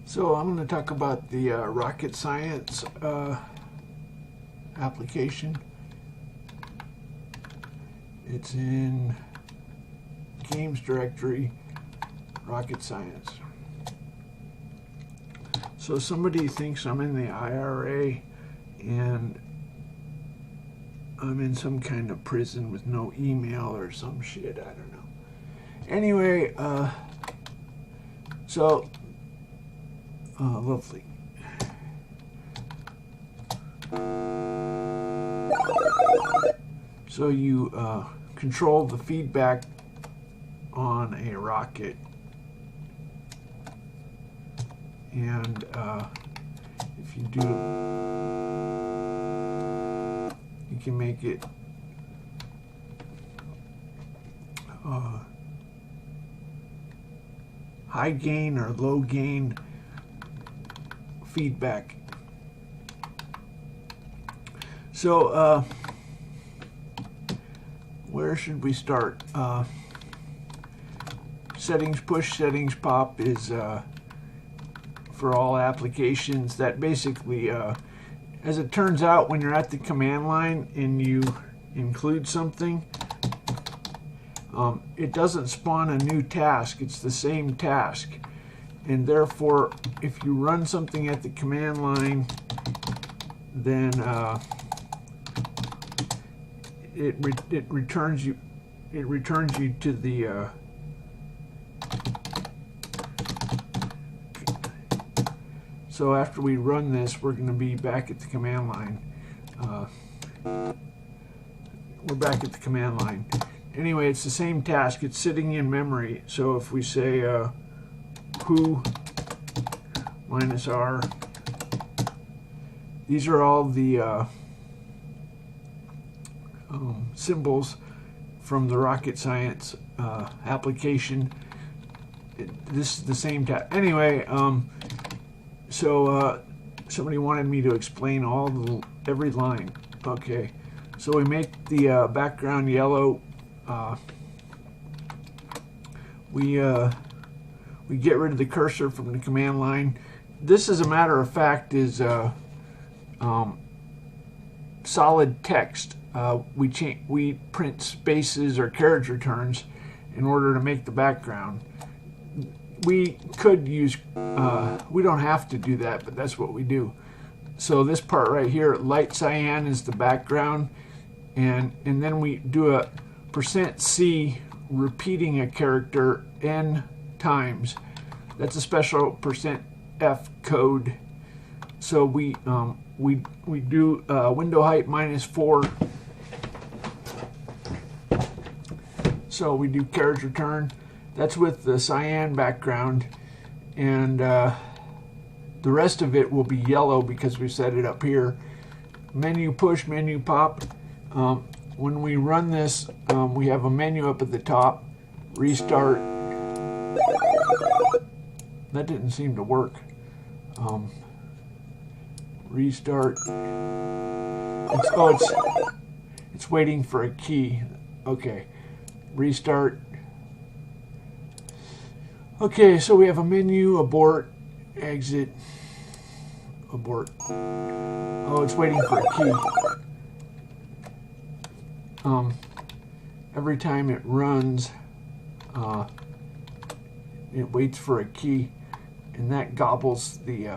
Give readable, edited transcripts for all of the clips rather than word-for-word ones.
So I'm going to talk about the RocketScience application. It's in Games Directory, RocketScience. So somebody thinks I'm in the IRA and I'm in some kind of prison with no email or some shit, I don't know. Anyway, lovely. So you control the feedback on a rocket, and if you do, you can make it high gain or low gain feedback. So where should we start? Settings push, settings pop is for all applications. That basically, as it turns out, when you're at the command line and you include something, it doesn't spawn a new task. It's the same task, and therefore if you run something at the command line, then it returns you to the so after we run this, we're going to be back at the command line. We're back at the command line. Anyway, it's the same task. It's sitting in memory. So if we say who -r, these are all the symbols from the RocketScience application. This is the same task. Anyway, somebody wanted me to explain every line. Okay, so we make the background yellow. We get rid of the cursor from the command line. This, as a matter of fact, is solid text. We print spaces or carriage returns in order to make the background. We could use, we don't have to do that, but that's what we do. So this part right here, light cyan, is the background, and then we do a %C repeating a character n times. That's a special %F code. So we do window height -4. So we do carriage return. That's with the cyan background, and the rest of it will be yellow because we set it up here. Menu push, menu pop. When we run this, we have a menu up at the top. Restart. That didn't seem to work. Restart. It's waiting for a key. Okay. Restart. Okay, so we have a menu, abort, exit, abort. Oh, it's waiting for a key. Every time it runs, it waits for a key, and that gobbles the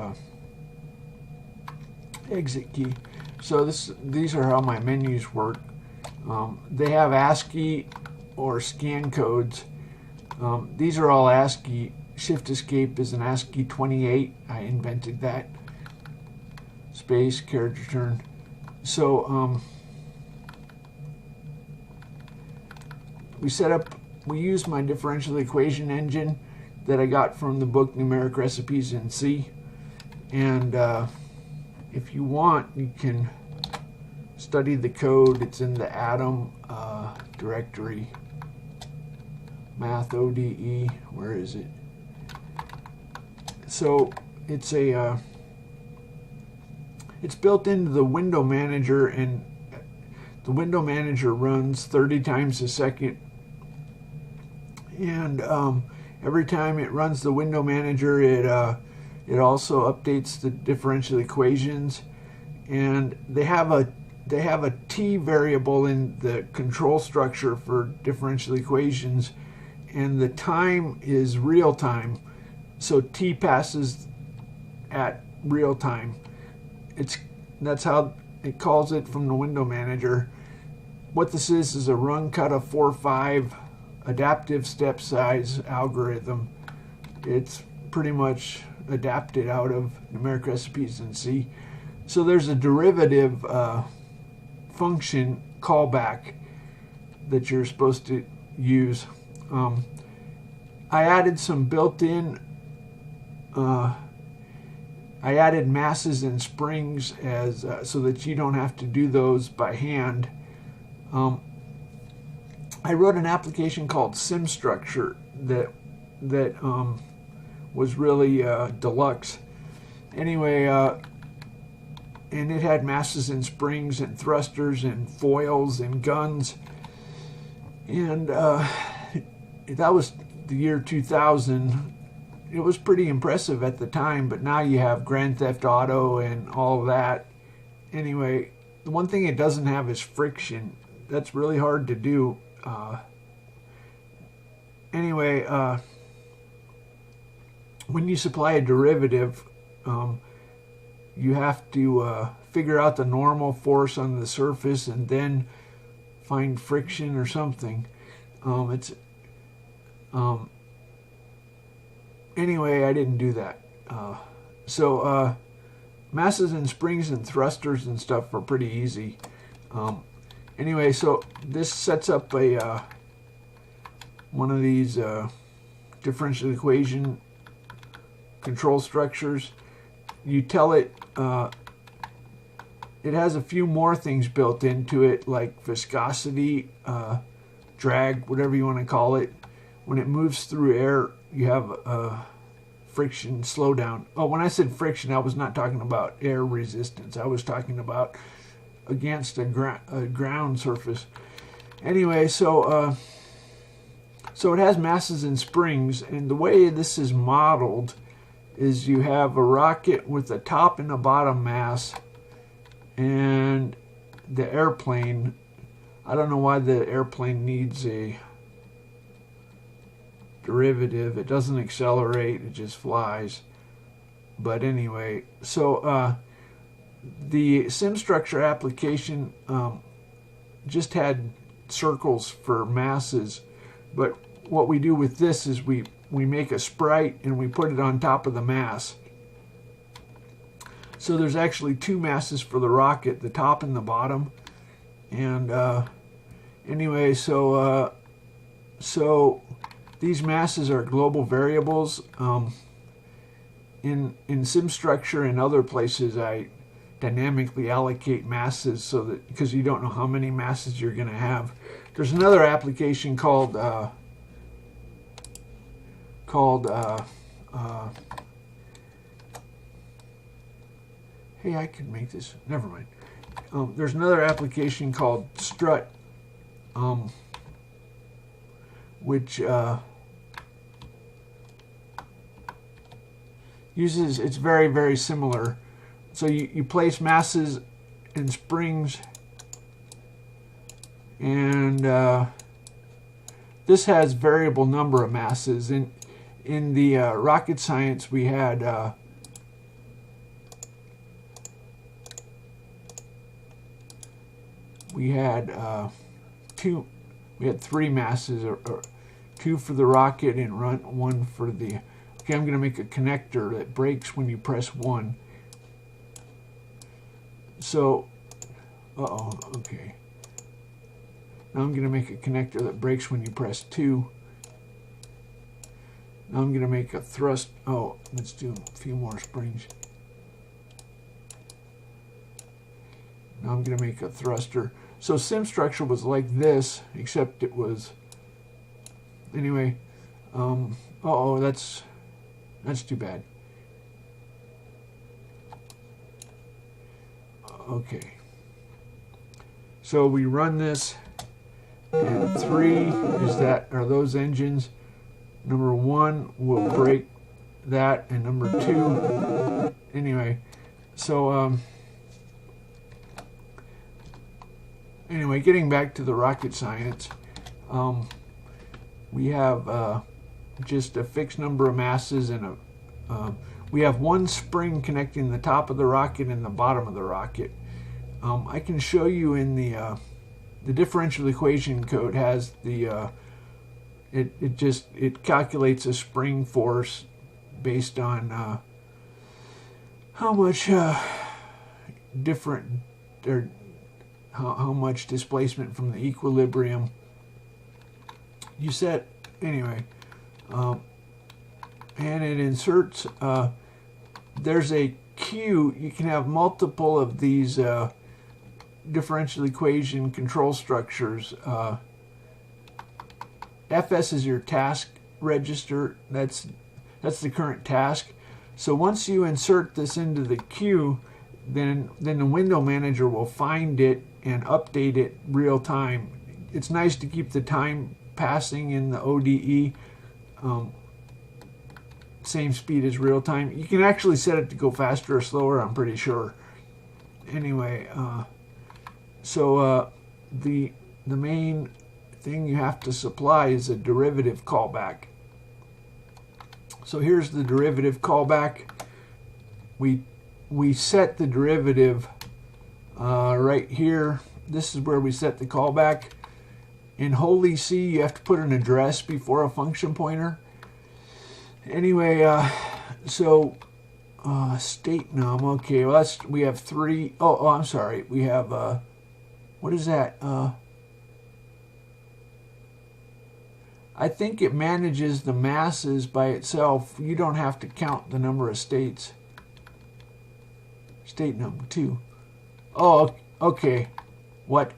exit key. So these are how my menus work. They have ASCII or scan codes. These are all ASCII. Shift Escape is an ASCII 28. I invented that. Space, carriage return. So we use my differential equation engine that I got from the book Numeric Recipes in C. And if you want, you can study the code. It's in the Atom directory. Math ODE, where is it? So it's it's built into the window manager, and the window manager runs 30 times a second, and every time it runs the window manager, it It also updates the differential equations, and they have a t variable in the control structure for differential equations, and the time is real time, so t passes at real time. That's how it calls it from the window manager. What this is a run cut of 4-5 adaptive step size algorithm. It's pretty much adapted out of numeric recipes in C. So there's a derivative function callback that you're supposed to use. I added some built-in I added masses and springs as so that you don't have to do those by hand. I wrote an application called SimStructure that was really deluxe. Anyway, and it had masses and springs and thrusters and foils and guns, and that was the year 2000. It was pretty impressive at the time, but now you have Grand Theft Auto and all of that. Anyway, the one thing it doesn't have is friction. That's really hard to do. Anyway, when you supply a derivative, you have to figure out the normal force on the surface and then find friction or something. Anyway, I didn't do that. So masses and springs and thrusters and stuff are pretty easy. Anyway, so this sets up a one of these differential equation control structures. You tell it it has a few more things built into it, like viscosity, drag, whatever you want to call it. When it moves through air, you have friction slowdown. Oh, when I said friction, I was not talking about air resistance. I was talking about against a ground surface. Anyway, so it has masses and springs, and the way this is modeled is you have a rocket with a top and a bottom mass, and the airplane. I don't know why the airplane needs a derivative. It doesn't accelerate, it just flies. But anyway, so the SimStructure application just had circles for masses, but what we do with this is we make a sprite and we put it on top of the mass. So there's actually two masses for the rocket, the top and the bottom. And anyway, so these masses are global variables. In SimStructure and other places, I dynamically allocate masses so that, because you don't know how many masses you're going to have. There's another application called hey, I could make this. Never mind. There's another application called Strut, which uses, it's very, very similar. So you place masses and springs, and this has variable number of masses. In the RocketScience, we had three masses, or two for the rocket and one for the. Okay, I'm going to make a connector that breaks when you press 1. So, okay. Now I'm going to make a connector that breaks when you press 2. Now I'm going to make a thrust. Oh, let's do a few more springs. Now I'm going to make a thruster. So SimStructure was like this, except it was. Anyway, that's too bad. Okay. So we run this, and 3 are those engines. Number 1 will break that, and number 2. Anyway, so anyway, getting back to the rocket science, we have just a fixed number of masses, and we have one spring connecting the top of the rocket and the bottom of the rocket. I can show you in the differential equation code has the it calculates a spring force based on how much different or how much displacement from the equilibrium you set. Anyway, and it inserts there's a Q. You can have multiple of these differential equation control structures. FS is your task register. That's the current task. So once you insert this into the queue, then the window manager will find it and update it real time. It's nice to keep the time passing in the ODE same speed as real time. You can actually set it to go faster or slower, I'm pretty sure. Anyway, so the main thing you have to supply is a derivative callback. So here's the derivative callback. We set the derivative right here. This is where we set the callback. In Holy C, you have to put an address before a function pointer. Anyway, so state num. Okay, well we have 3. Oh, I'm sorry. We have what is that? I think it manages the masses by itself. You don't have to count the number of states. State number 2. Oh, okay. What?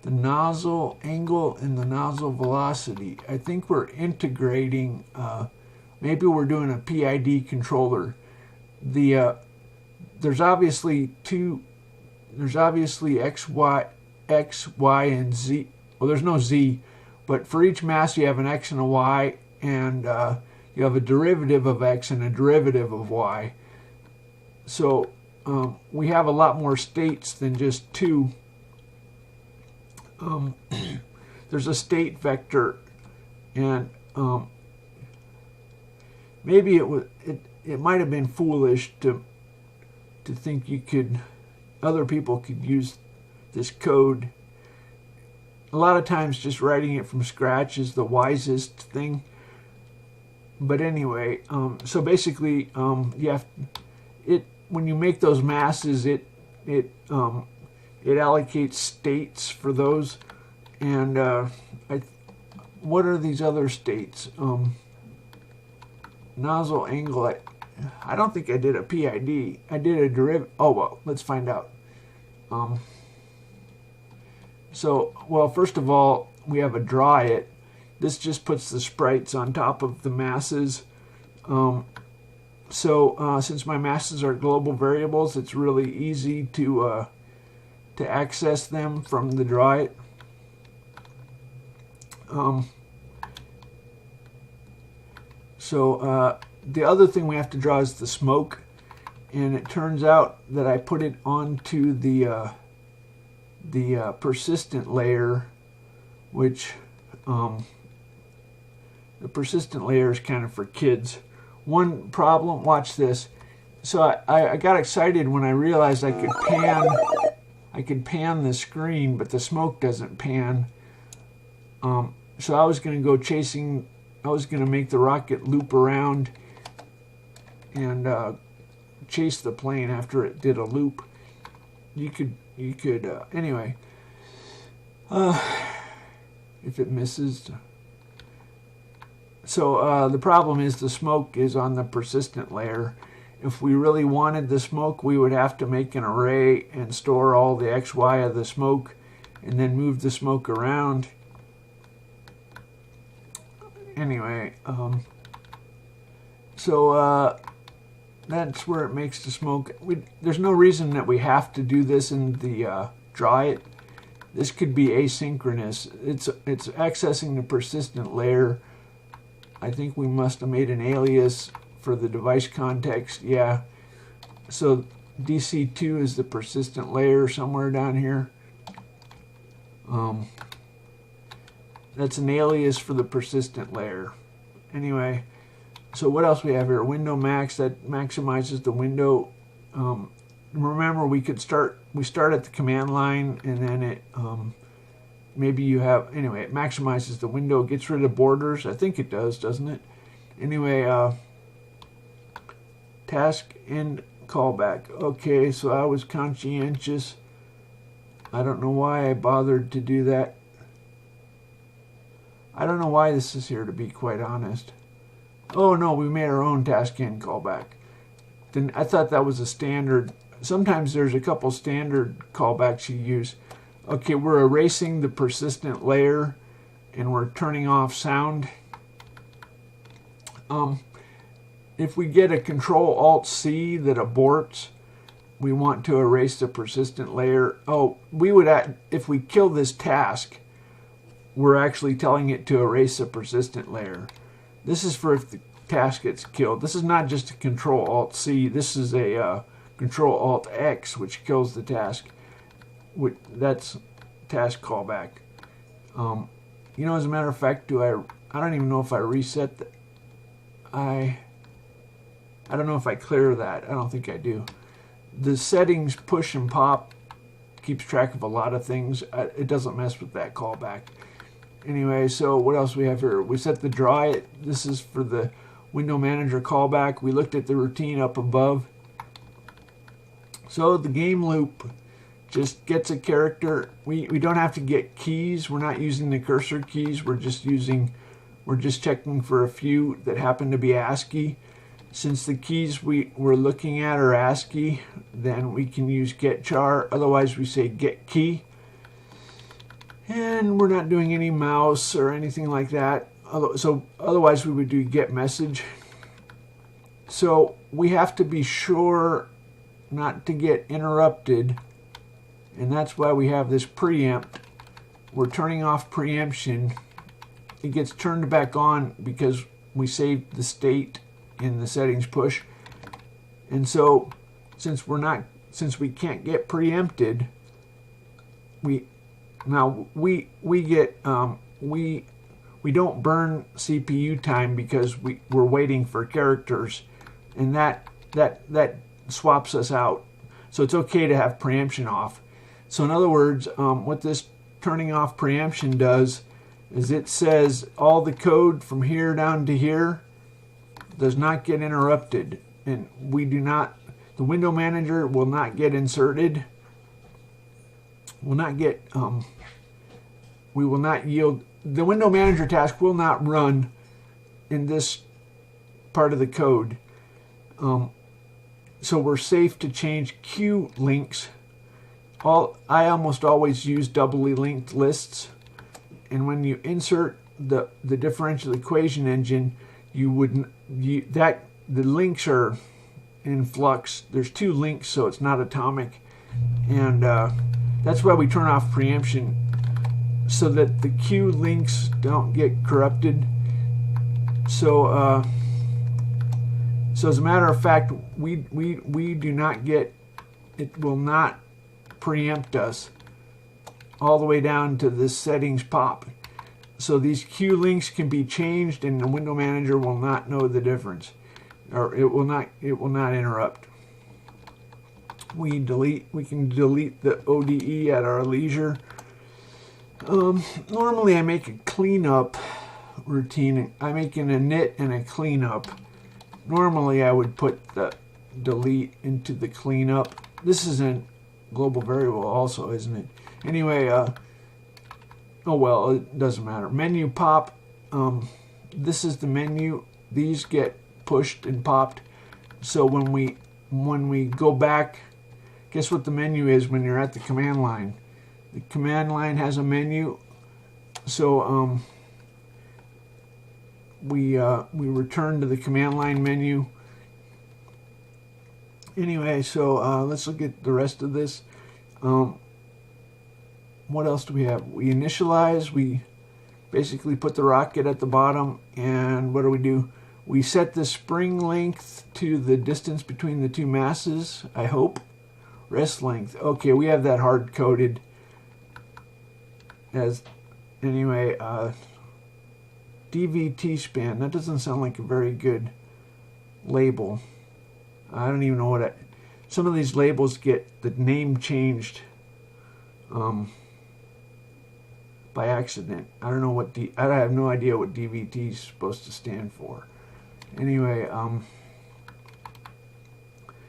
The nozzle angle and the nozzle velocity. I think we're integrating. Maybe we're doing a PID controller. There's obviously two. There's obviously X, Y, and Z. Well, there's no Z. But for each mass, you have an X and a Y, and you have a derivative of X and a derivative of Y. So we have a lot more states than just 2. There's a state vector, and maybe it might have been foolish to think other people could use this code. A lot of times just writing it from scratch is the wisest thing. But anyway, so basically when you make those masses, it allocates states for those. And what are these other states? Nozzle angle. I don't think I did a PID. I did a derivative. Oh, well, let's find out. So, well, first of all, we have a draw it. This just puts the sprites on top of the masses. Since my masses are global variables, it's really easy to access them from the draw it. The other thing we have to draw is the smoke, and it turns out that I put it onto the persistent layer, which the persistent layer is kind of for kids. One problem, watch this. So I got excited when I realized I could pan the screen, but the smoke doesn't pan. So I was going to go chasing. I was going to make the rocket loop around and chase the plane after it did a loop. You could anyway, if it misses. So the problem is the smoke is on the persistent layer. If we really wanted the smoke, we would have to make an array and store all the XY of the smoke and then move the smoke around. Anyway, that's where it makes the smoke. There's no reason that we have to do this in the draw it. This could be asynchronous. It's accessing the persistent layer I think we must have made an alias for the device context. Yeah. So DC2 is the persistent layer somewhere down here. That's an alias for the persistent layer. Anyway, so what else we have here? Window max, that maximizes the window. Remember, we start at the command line, and then it maybe you have, anyway, it maximizes the window, gets rid of borders. I think it does, doesn't it? Anyway, task end callback. Okay, so I was conscientious. I don't know why I bothered to do that. I don't know why this is here, to be quite honest. Oh no, we made our own task end callback. Then I thought that was a standard. Sometimes there's a couple standard callbacks you use. Okay, we're erasing the persistent layer and we're turning off sound. If we get a Control-Alt-C that aborts, we want to erase the persistent layer. Oh, we would, if we kill this task, we're actually telling it to erase the persistent layer. This is for if the task gets killed. This is not just a Control-Alt-C. This is a Control-Alt-X, which kills the task. That's task callback. You know, as a matter of fact, I don't even know if I reset the... I don't know if I clear that. I don't think I do. The settings push and pop keeps track of a lot of things. It doesn't mess with that callback. Anyway, so what else we have here? We set the draw. This is for the window manager callback. We looked at the routine up above. So the game loop just gets a character. We don't have to get keys. We're not using the cursor keys. We're just checking for a few that happen to be ASCII. Since the keys we're looking at are ASCII, then we can use getChar. Otherwise, we say getKey. And we're not doing any mouse or anything like that. So otherwise, we would do getMessage. So we have to be sure not to get interrupted. And that's why we have this preempt. We're turning off preemption. It gets turned back on because we saved the state in the settings push. And so since we can't get preempted, we don't burn CPU time because we're waiting for characters, and that swaps us out. So it's okay to have preemption off. So in other words, what this turning off preemption does is it says all the code from here down to here does not get interrupted, and the window manager will not get inserted, will not get, we will not yield, the window manager task will not run in this part of the code. So we're safe to change queue links. I almost always use doubly linked lists, and when you insert the differential equation engine, the links are in flux. There's two links, so it's not atomic, and that's why we turn off preemption, so that the queue links don't get corrupted. So as a matter of fact, we do not get, it will not preempt us all the way down to this settings pop. So these queue links can be changed, and the window manager will not know the difference, or it will not interrupt. We can delete the ODE at our leisure. Normally I make a cleanup routine. I'm making a init and a cleanup. Normally I would put the delete into the cleanup. This is a global variable also, isn't it? Anyway, oh well, it doesn't matter. Menu pop, this is the menu. These get pushed and popped. So when we go back, guess what the menu is when you're at the command line? The command line has a menu. So we return to the command line menu. Anyway, so let's look at the rest of this. What else do we have? We initialize, basically put the rocket at the bottom, and what do? We set the spring length to the distance between the two masses, I hope. Rest length. Okay, we have that hard-coded as, anyway, DVT span. That doesn't sound like a very good label. I don't even know what some of these labels get the name changed by accident. I don't know what I have no idea what DVT is supposed to stand for. Anyway,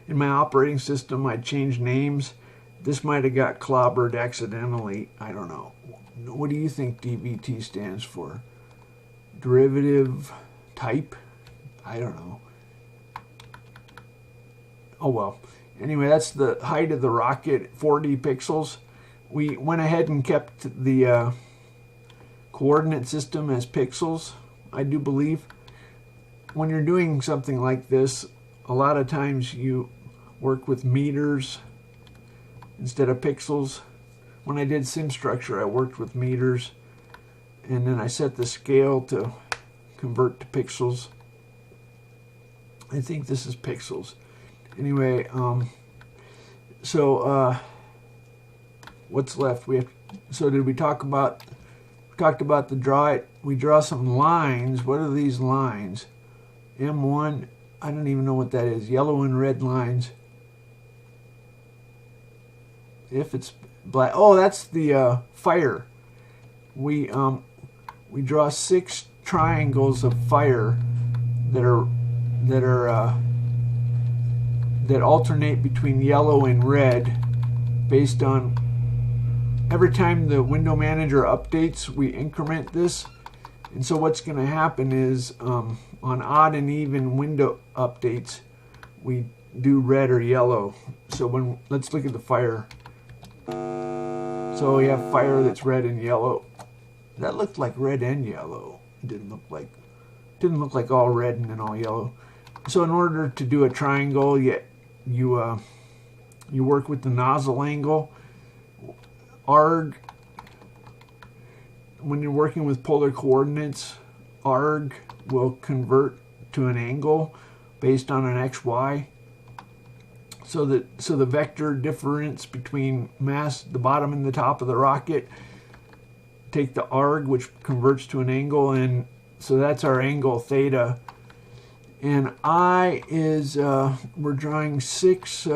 in my operating system, I changed names. This might have got clobbered accidentally. I don't know. What do you think DVT stands for? Derivative type? I don't know. Oh well. Anyway, that's the height of the rocket, 40 pixels. We went ahead and kept the coordinate system as pixels, I do believe. When you're doing something like this, a lot of times you work with meters instead of pixels. When I did SimStructure, I worked with meters, and then I set the scale to convert to pixels. I think this is pixels. Anyway, what's left? So did we talk about? We talked about the draw it. We draw some lines. What are these lines? M1. I don't even know what that is. Yellow and red lines. If it's black, oh, that's the fire. We draw 6 triangles of fire that alternate between yellow and red based on every time the window manager updates, we increment this. And so what's going to happen is on odd and even window updates, we do red or yellow. So let's look at the fire. So we have fire that's red and yellow. That looked like red and yellow. It didn't look like all red and then all yellow. So in order to do a triangle, you work with the nozzle angle. Arg, when you're working with polar coordinates, arg will convert to an angle based on an XY. So the vector difference between the bottom and the top of the rocket, take the arg, which converts to an angle, and so that's our angle theta. And I is we're drawing six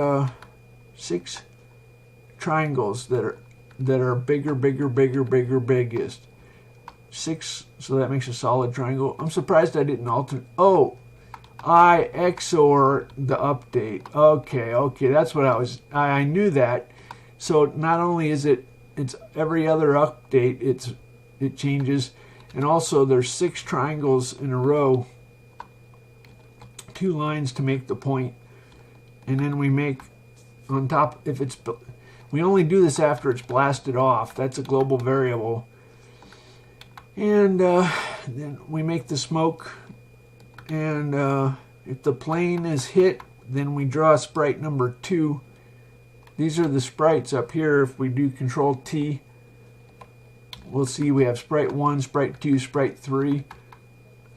triangles that are bigger, biggest. 6, so that makes a solid triangle. I'm surprised I didn't alter. Oh, I XOR the update. Okay, that's what I knew that. So not only is it's every other update, it changes, and also there's 6 triangles in a row, 2 lines to make the point, and then we make on top, we only do this after it's blasted off. That's a global variable. And then we make the smoke, and if the plane is hit, then we draw sprite number 2. These are the sprites up here. If we do Control T, we'll see we have sprite 1, sprite 2, sprite 3.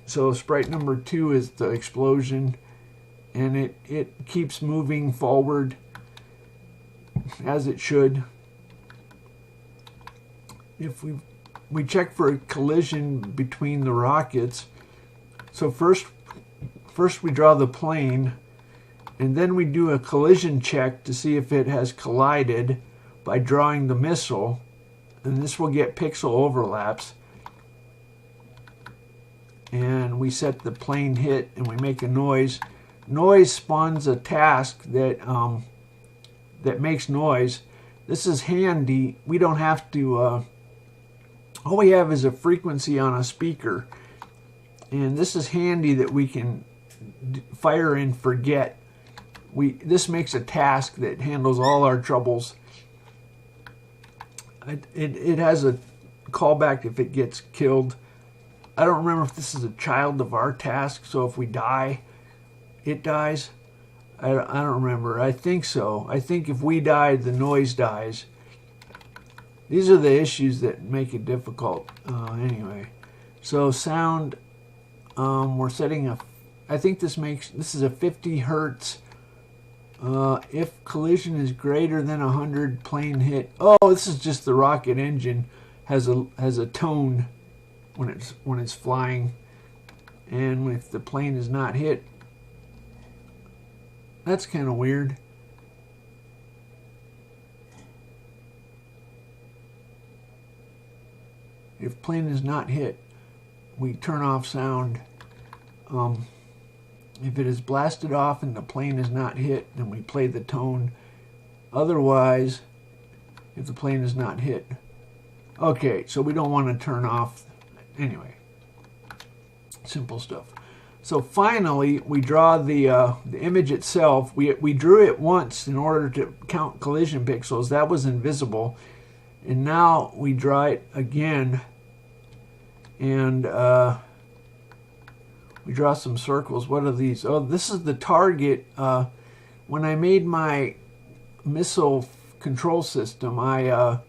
So sprite number 2 is the explosion, and it keeps moving forward as it should. If we check for a collision between the rockets, so first we draw the plane, and then we do a collision check to see if it has collided by drawing the missile, and this will get pixel overlaps. And we set the plane hit, and we make a noise. Noise spawns a task that makes noise. This is handy. We don't have to. All we have is a frequency on a speaker, and this is handy that we can fire and forget. This makes a task that handles all our troubles. It has a callback if it gets killed. I don't remember if this is a child of our task, so if we die, it dies. I don't remember. I think so. I think if we die, the noise dies. These are the issues that make it difficult. Anyway, So sound, we're setting a, I think this is a 50 hertz. If collision is greater than 100, plane hit. Oh, this is just the rocket engine has a tone when it's flying, and if the plane is not hit. That's kind of weird. If plane is not hit, we turn off sound. If it is blasted off and the plane is not hit, then we play the tone. Otherwise, if the plane is not hit. Okay, so we don't want to turn off. Anyway, simple stuff. So finally, we draw the image itself. We drew it once in order to count collision pixels. That was invisible. And now we draw it again. And we draw some circles. What are these? Oh, this is the target. When I made my missile control system, I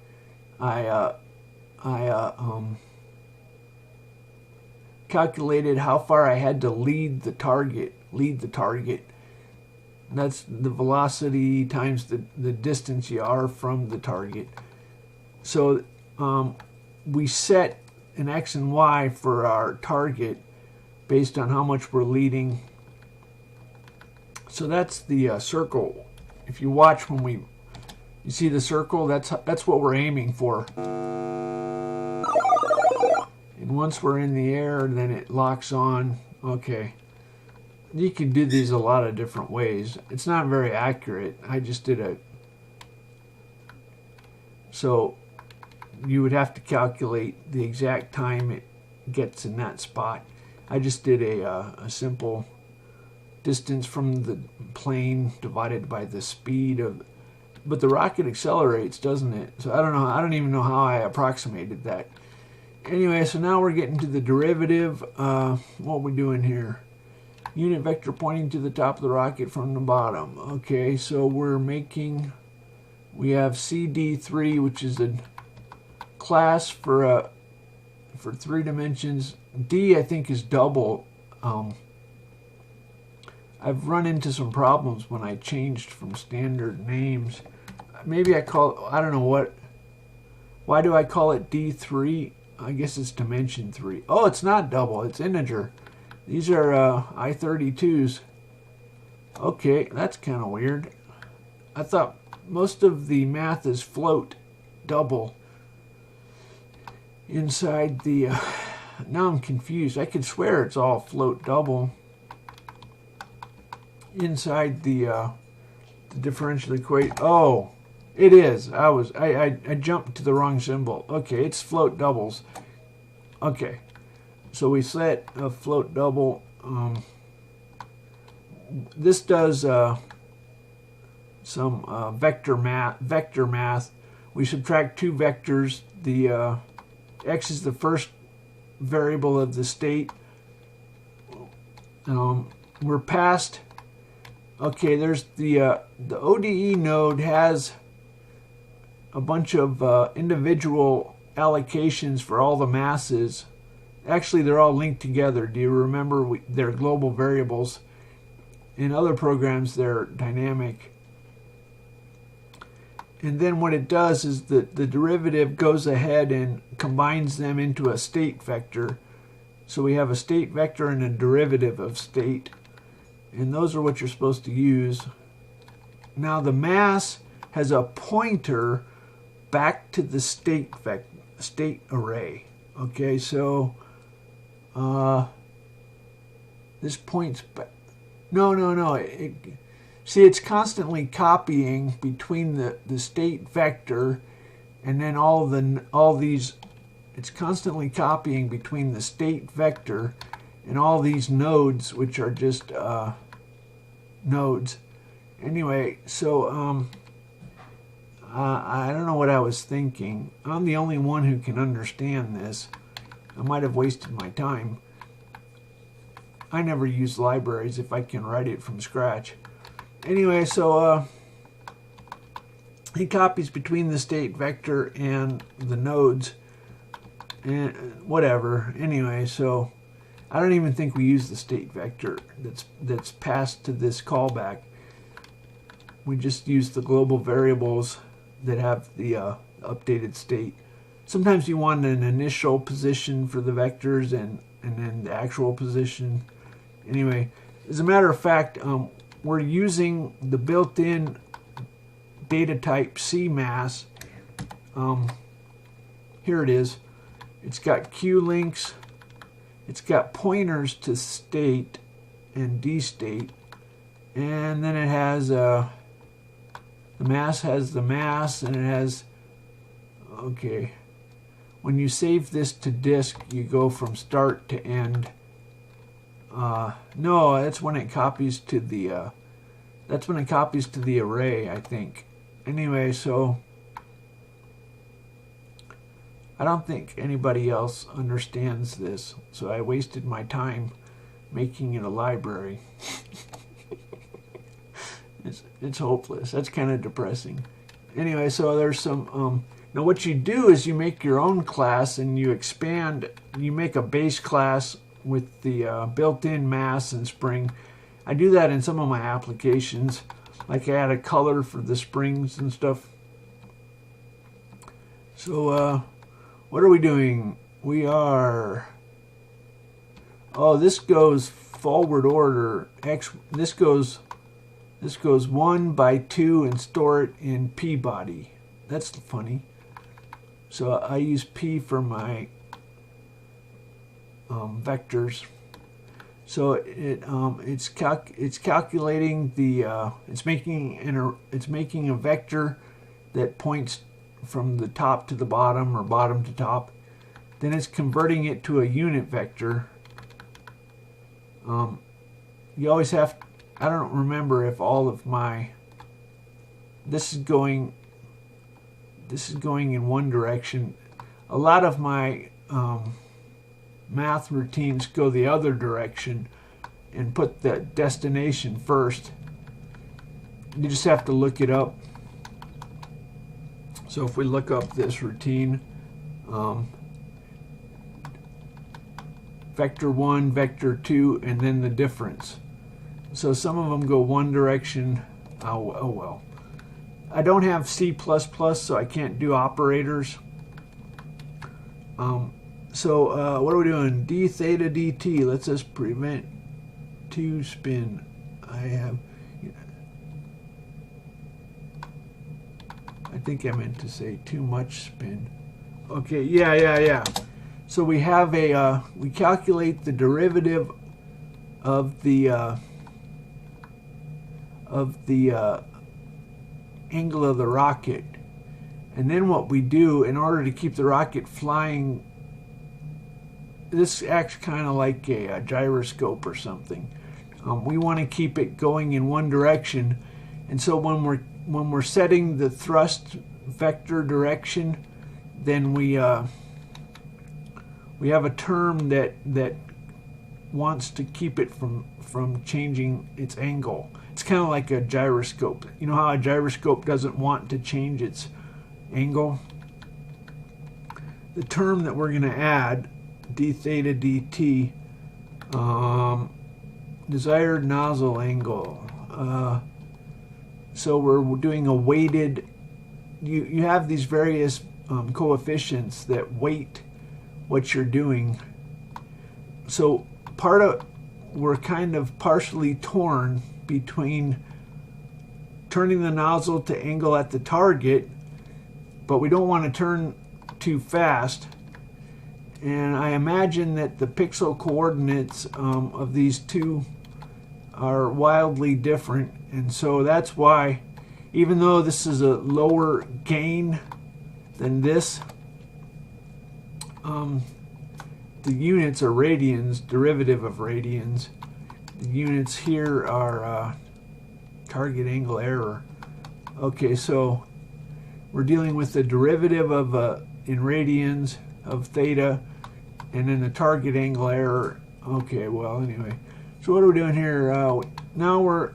calculated how far I had to lead the target. That's the velocity times the distance you are from the target. So we set an X and Y for our target based on how much we're leading. So that's the circle. If you watch when you see the circle, that's what we're aiming for. And once we're in the air, then it locks on. Okay. You can do these a lot of different ways. It's not very accurate. I just did so you would have to calculate the exact time it gets in that spot. I just did a simple distance from the plane divided by the speed of, but the rocket accelerates, doesn't it? So I don't know. I don't even know how I approximated that. Anyway, so now we're getting to the derivative. What are we doing here? Unit vector pointing to the top of the rocket from the bottom. Okay, so we have CD3, which is a class for 3 dimensions. D, I think, is double. I've run into some problems when I changed from standard names. Maybe I don't know what. Why do I call it D3? I guess it's dimension 3. Oh, it's not double, it's integer. These are I-32s. Okay, that's kind of weird. I thought most of the math is float double. Inside the, now I'm confused. I could swear it's all float double. Inside the differential equation. Oh, it is. I jumped to the wrong symbol. Okay, it's float doubles. Okay, so we set a float double. This does some vector math. We subtract 2 vectors. The X is the first variable of the state. We're past. Okay, there's the ODE node has a bunch of individual allocations for all the masses. Actually, they're all linked together. Do you remember? They're global variables. In other programs, they're dynamic. And then what it does is that the derivative goes ahead and combines them into a state vector. So we have a state vector and a derivative of state. And those are what you're supposed to use. Now the mass has a pointer back to the state array. Okay, so this points back. No. See, it's constantly copying between the state vector and then all these. It's constantly copying between the state vector and all these nodes, which are just nodes. Anyway, so I don't know what I was thinking. I'm the only one who can understand this. I might have wasted my time. I never use libraries if I can write it from scratch. Anyway, so he copies between the state vector and the nodes. and whatever. Anyway, so I don't even think we use the state vector that's passed to this callback. We just use the global variables that have the updated state. Sometimes you want an initial position for the vectors and then the actual position. Anyway, as a matter of fact, we're using the built-in data type CMass. Here it is. It's got Q links. It's got pointers to state and dstate. And then it has the mass has the mass, and it has, okay, when you save this to disk, you go from start to end. No, that's when it copies to the array, I think. Anyway, so I don't think anybody else understands this, so I wasted my time making it a library. It's hopeless. That's kind of depressing. Anyway, so there's some now what you do is you make your own class and you expand. You make a base class with the built-in mass and spring. I do that in some of my applications, like I add a color for the springs and stuff. So what are we doing? We are, oh, this goes forward order. This goes 1 by 2 and store it in P-body. That's funny. So I use P for my vectors. So it's calculating the it's making a vector that points from the top to the bottom or bottom to top. Then it's converting it to a unit vector. You always have, I don't remember if all of my, this is going in one direction. A lot of my math routines go the other direction and put the destination first. You just have to look it up. So if we look up this routine, vector 1, vector 2, and then the difference. So some of them go one direction. Oh well. I don't have C++, so I can't do operators. So what are we doing? D theta dt lets us prevent 2 spin. I think I meant to say too much spin. Okay, yeah. So we have a, we calculate the derivative of the angle of the rocket. And then what we do, in order to keep the rocket flying, this acts kind of like a gyroscope or something. We want to keep it going in one direction, and so when we're setting the thrust vector direction, then we have a term that wants to keep it from changing its angle. It's kind of like a gyroscope. You know how a gyroscope doesn't want to change its angle? The term that we're going to add, d theta dt, desired nozzle angle. So we're doing a weighted, you have these various coefficients that weight what you're doing. So we're kind of partially torn between turning the nozzle to angle at the target, but we don't want to turn too fast. And I imagine that the pixel coordinates of these two are wildly different, and so that's why, even though this is a lower gain than this, the units are radians, derivative of radians. The units here are target angle error. Okay, so we're dealing with the derivative of in radians of theta, and then the target angle error. Okay, well, anyway, so what are we doing here? Now we're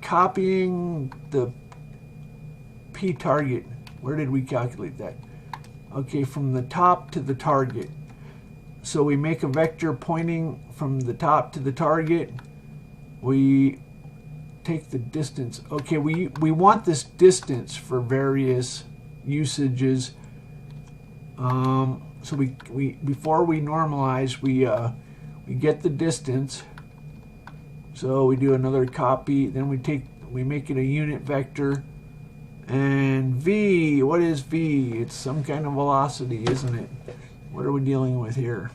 copying the p target. Where did we calculate that? Okay, from the top to the target. So we make a vector pointing from the top to the target. We take the distance. Okay, we want this distance for various usages. So we before we normalize, we get the distance. So we do another copy. Then we make it a unit vector. And v, what is v? It's some kind of velocity, isn't it? What are we dealing with here?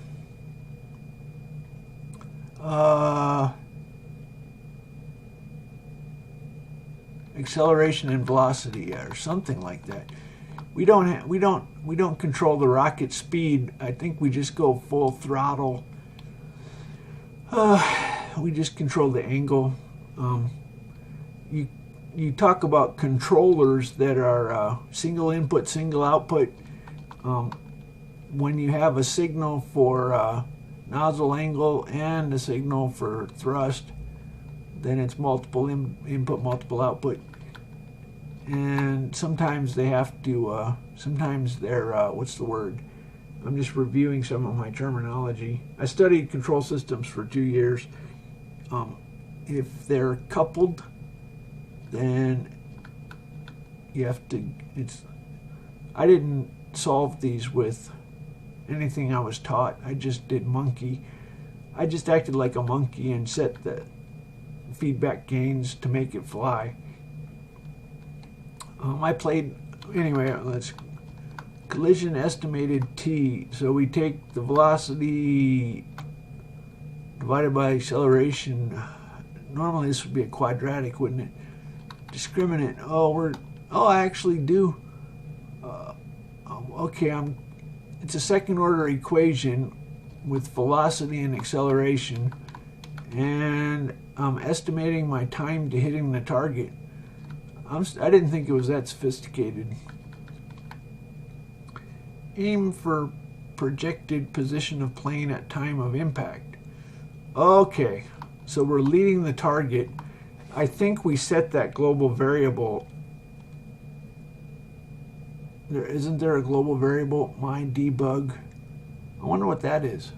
Acceleration and velocity, or something like that. We don't control the rocket speed. I think we just go full throttle. We just control the angle. You talk about controllers that are single input, single output. When you have a signal for nozzle angle and a signal for thrust, then it's multiple input, multiple output. And sometimes they have to, sometimes they're, what's the word? I'm just reviewing some of my terminology. I studied control systems for 2 years. If they're coupled, then you have to, I didn't solve these with anything I was taught. I just did monkey. I just acted like a monkey and set the feedback gains to make it fly. I played, anyway, let's, collision estimated t. So we take the velocity divided by acceleration. Normally this would be a quadratic, wouldn't it? Discriminant. I actually do. Okay, it's a second order equation with velocity and acceleration, and I'm estimating my time to hitting the target. I didn't think it was that sophisticated. Aim for projected position of plane at time of impact. Okay, so we're leading the target. I think we set that global variable. Isn't there a global variable, my debug? I wonder what that is.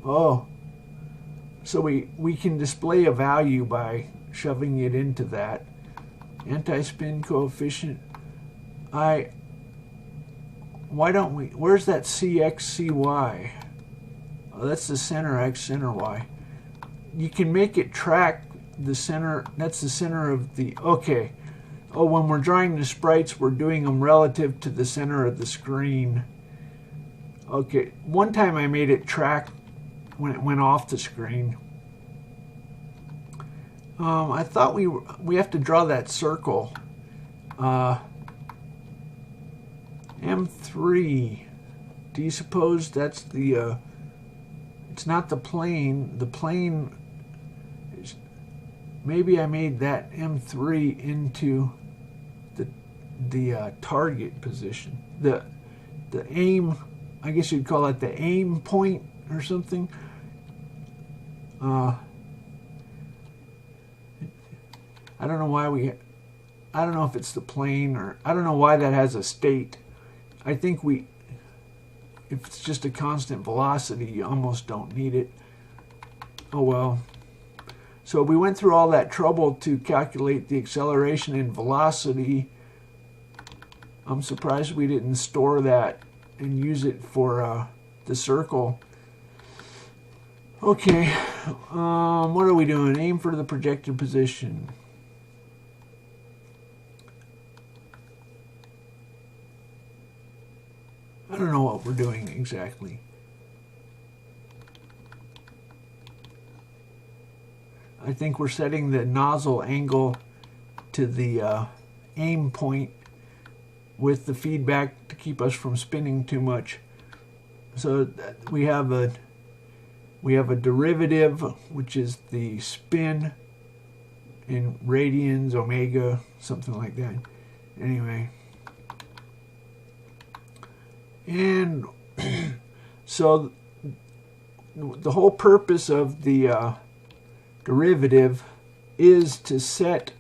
Oh, so we can display a value by shoving it into that. Anti-spin coefficient. Why don't we, where's that CXCY? Oh, that's the center X, center Y. You can make it track the center, that's the center of the, okay. Oh, when we're drawing the sprites, we're doing them relative to the center of the screen. Okay, one time I made it track when it went off the screen. I thought we have to draw that circle. M3. Do you suppose that's the? It's not the plane. The plane is. Maybe I made that M3 into the target position. The aim. I guess you'd call it the aim point or something. I don't know why I don't know if it's the plane, or I don't know why that has a state. I think if it's just a constant velocity, you almost don't need it. Oh well. So we went through all that trouble to calculate the acceleration and velocity. I'm surprised we didn't store that and use it for the circle. Okay, what are we doing? Aim for the projected position. I don't know what we're doing exactly. I think we're setting the nozzle angle to the aim point with the feedback to keep us from spinning too much. So we have a derivative, which is the spin in radians, omega, something like that. Anyway. And so the whole purpose of the derivative is to set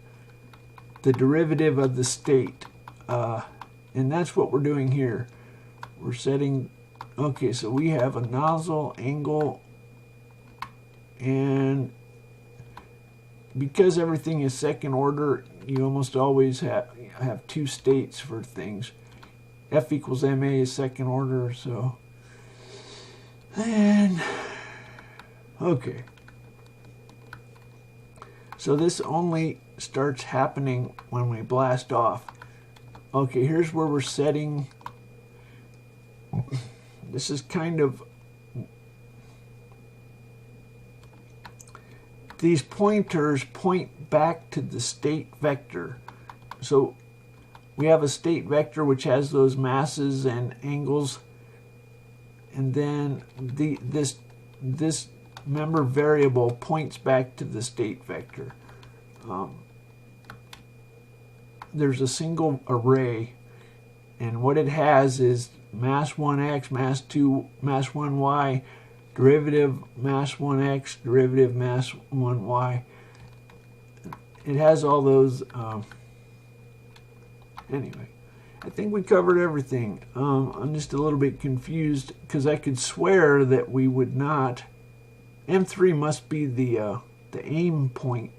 the derivative of the state. And that's what we're doing here. We're setting, okay, so we have a nozzle angle, and because everything is second order, you almost always have two states for things. F equals ma is second order, so, and okay. So this only starts happening when we blast off. Okay, here's where we're setting. This is kind of, these pointers point back to the state vector. So we have a state vector which has those masses and angles, and then this member variable points back to the state vector. There's a single array, and what it has is mass 1x, mass 2, mass 1y, derivative mass 1x, derivative mass 1y. It has all those. Anyway, I think we covered everything. I'm just a little bit confused because I could swear that we would not. M3 must be the aim point.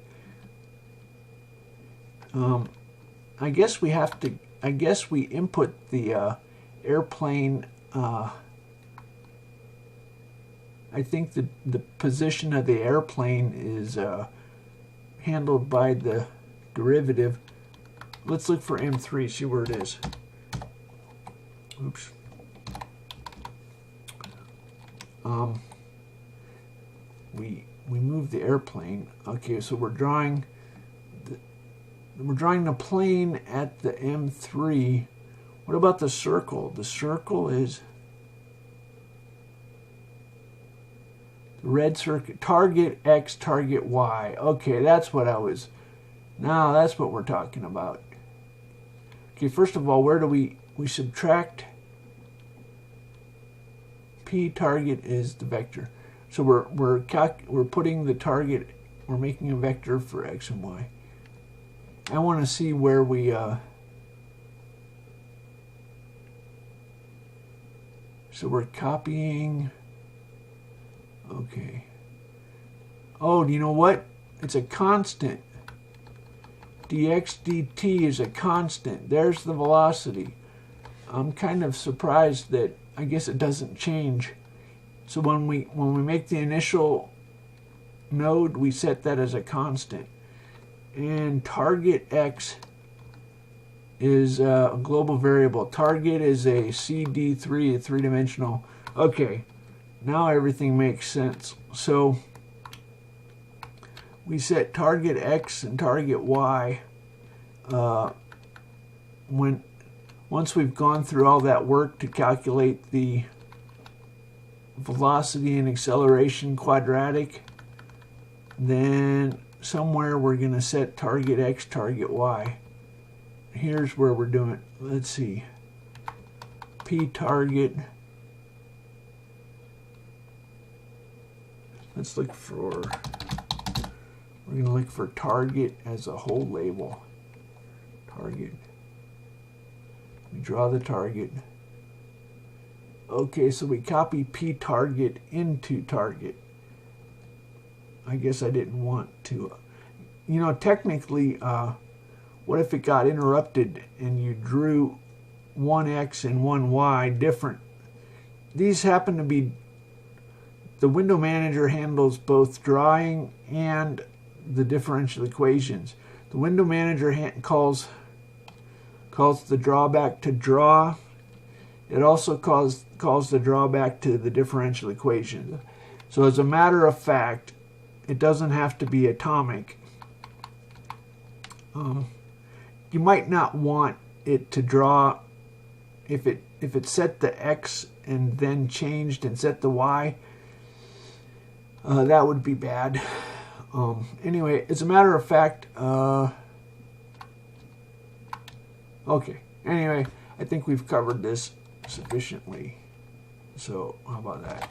I guess we have to. I guess we input the airplane. I think the position of the airplane is handled by the derivative. Let's look for M3, see where it is. Oops. We moved the airplane. Okay, so we're drawing the plane at the M3. What about the circle? The circle is the red circle. Target X, target Y. Okay, that's what I was. Now that's what we're talking about. Okay, first of all, where do we subtract? P target is the vector. So we're putting the target. We're making a vector for X and Y. I want to see where we. So we're copying. Okay. Oh, do you know what? It's a constant. dx dt is a constant. There's the velocity. I'm kind of surprised that I guess it doesn't change. So when we make the initial node, we set that as a constant. And target X is a global variable. Target is a CD3, a three-dimensional. Okay, now everything makes sense. So we set target X and target Y. Once we've gone through all that work to calculate the velocity and acceleration quadratic, then somewhere we're going to set target X, target Y. Here's where we're doing it. Let's see. P target. Let's look for, we're going to look for target as a whole label. Target. We draw the target. Okay, so we copy P target into target. I guess I didn't want to. You know, technically, what if it got interrupted and you drew 1x and 1y different? These happen to be, the window manager handles both drawing and the differential equations. The window manager calls the drawback to draw. It also calls the drawback to the differential equation. So as a matter of fact, it doesn't have to be atomic. You might not want it to draw if it set the X and then changed and set the Y. That would be bad. Anyway, as a matter of fact, okay. Anyway, I think we've covered this sufficiently. So how about that?